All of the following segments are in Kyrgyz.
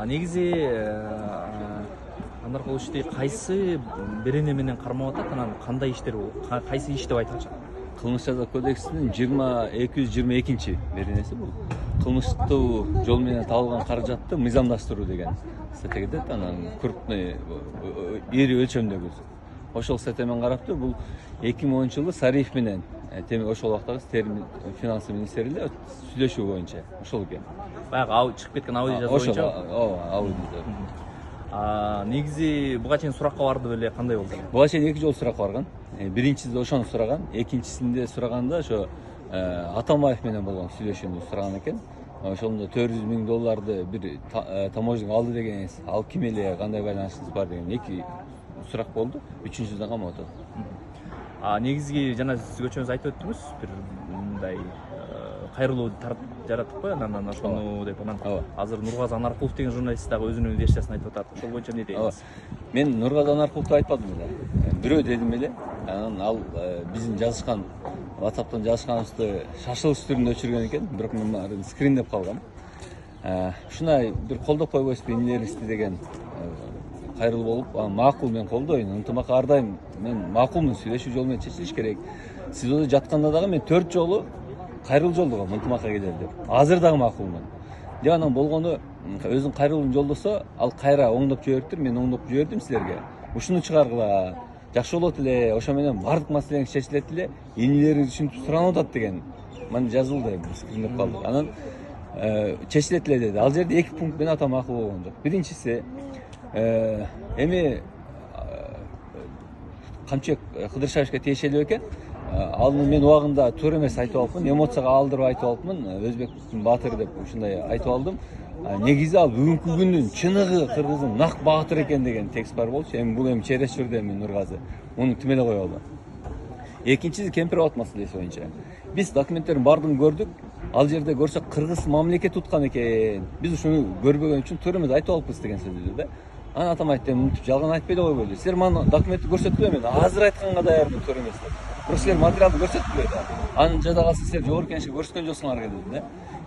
Негизи Анаркул ишти кайсы берене менен кармап атат, анан кандай иштер, кайсы иш деп айтачак? Кылмыш жаза кодексинин 222 беренеси бул. Кылмыштуу жол менен табылган каражатты мыйзамдаштыруу деген статья кетет. Анан крупный ири өлчөмдөгү. Ошол статья менен караптыр. Бул 2010-жылы Сариев менен ошол убактагы финансы министрлиги сүйлөшүү боюнча ошол экен. Баягы чыгып кеткен аудио жазуу боюнча. Аудио. Негизи буга чейин суракка барды беле, кандай болду? Буга чейин 2 жолу суракка барган. Биринчисинде ошону сураган, экинчисинде сураганда ошо Атамбаев менен болгон сүйлөшүүнү сураган экен. Ошондо $400,000 бир таможня алды деген, ал ким эле, кандай байланышыңыз бар деген 2 сурак болду. Үчүнчүсүндө камап атат. Негизги жана сиз көчөңүз айтып өттүңүз, бир мындай кайрылуу жараттык го, анан ошону деп анан азыр Нургазы Анаркулов деген журналист дагы өзүнүн версиясын айтып атат. Ошол боюнча эмне дейсиз? Мен Нургазы Анаркуловду айтпадым эле. Бирөө дедим эле. Анан ал биздин жазышкан WhatsApp'тан жазышканыбызды шашылыш түрүндө өчүргөн экен, бирок мен скриндеп калгам. Ушундай бир колдоп койбойсузбу инилерибизди деген кайрылуу болуп, макул, мен колдойм. Ынтымак ар дайым мен макулмун, сүйлөшүү жолу менен чечилиш керек. Сиз өзү жатканда дагы мен 4 жолу кайрылуу жолдогом, ынтымакка келели деп. Азыр дагы макулмун. Деп анан болгону өзүн кайрылуун жолдосо, ал кайра оңдоп жибериптир, мен оңдоп жибердим силерге. Ушуну чыгаргыла, жакшы болот эле, ошо менен бардык маселеңиз чечилет эле, инилери түшүнүп суранып атат деген. Мен жазылды, скриндеп калдык. Анан чечилет эле деди. Ал жерде 2 пункт менен ата макул болгон жок. Биринчиси эми Камчек Кыдыршаевичке тиешелүү экен. Аны мен убагында туура эмес айтып алыпмын, эмоцияга алдырып айтып алыпмын, өзбектин баатыры деп ушундай айтып алдым. Негизи ал бүгүнкү күндүн чыныгы кыргыздын нак баатыры экен деген текст бар болчу. Эми бул через жүрдү эми Нургазы. Муну тим эле коелу. Экинчиси Кемпирабад маселеси боюнча. Биз документтердин баардыгын көрдүк. Ал жерде көрсөк кыргыз мамлекет уткан экен. Биз ушуну көрбөгөн үчүн туура эмес айтып алыппыз деген сөздү да. Анан атам айтты, мынтип жалган айтпай эле койбойлу. Силер мага документти көрсөттүңөр, мен азыр айтканга даярмын туура эмес деп. Бирок силер материалды көрсөттүңөр да. Анын жада калса силер жогорку кеңешке көрсөткөн жоксуңар деди да.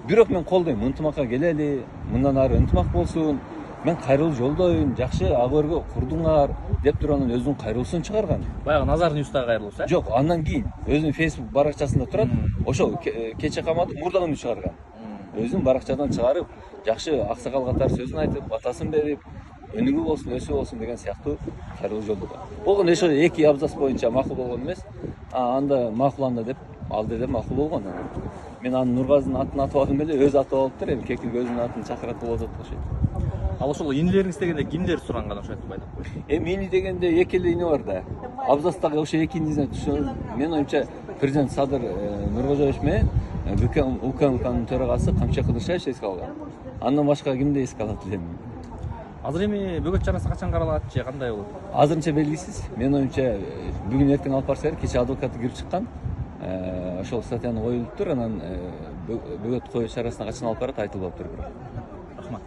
Бирок мен колдойм, ынтымакка келели, мындан ары ынтымак болсун. Мен кайрылуу жолдойм, жакшы абөргө курдуңар деп туруп анан өзүнүн кайрылуусун чыгарган. Баягы Назар Ньюстагы кайрылуусу, Жок, андан кийин өзүнүн Facebook баракчасында турат. Ошол кече каматып мурдагын чыгарган. Өзүнүн баракчадан чыгарып, жакшы аксакал катары сөзүн айтып, батасын берип, өнүгүү болсун, өсүү болсун деген сыяктуу кайрылуу жолдо. Болгон ошо 2 абзац боюнча макул болгон эмес. Анда макуланда деп ал деле макул болгон. Мен анын Нургазынын атын атабадым эле, өзү атап алыптыр, эми кекилик өзүнүн атын чакырат болуп атат окшойт. Ал ошол инилериңиз дегенде кимдер суранган ошо айтып айтып койду? Эми ини дегенде 2 эле ини бар да. Абзацтагы ошо 2 инисине түшүнүп, мен оюмча президент Садыр Нуркожоевич менен УКМКнын төрагасы Камчек Кыдыршаевич эске алган. Андан башка кимди эске алат элем? Азыр эми бөгөт чарасы качан каралат же кандай болот? Азырынча белгисиз. Мен оюмча бүгүн эртең алып барса керек, кече адвокаты кирип чыккан. Ошол статьяны коюлуптур, анан бөгөт коюу чарасына качан алып барат айтылбаптыр бирок. Рахмат.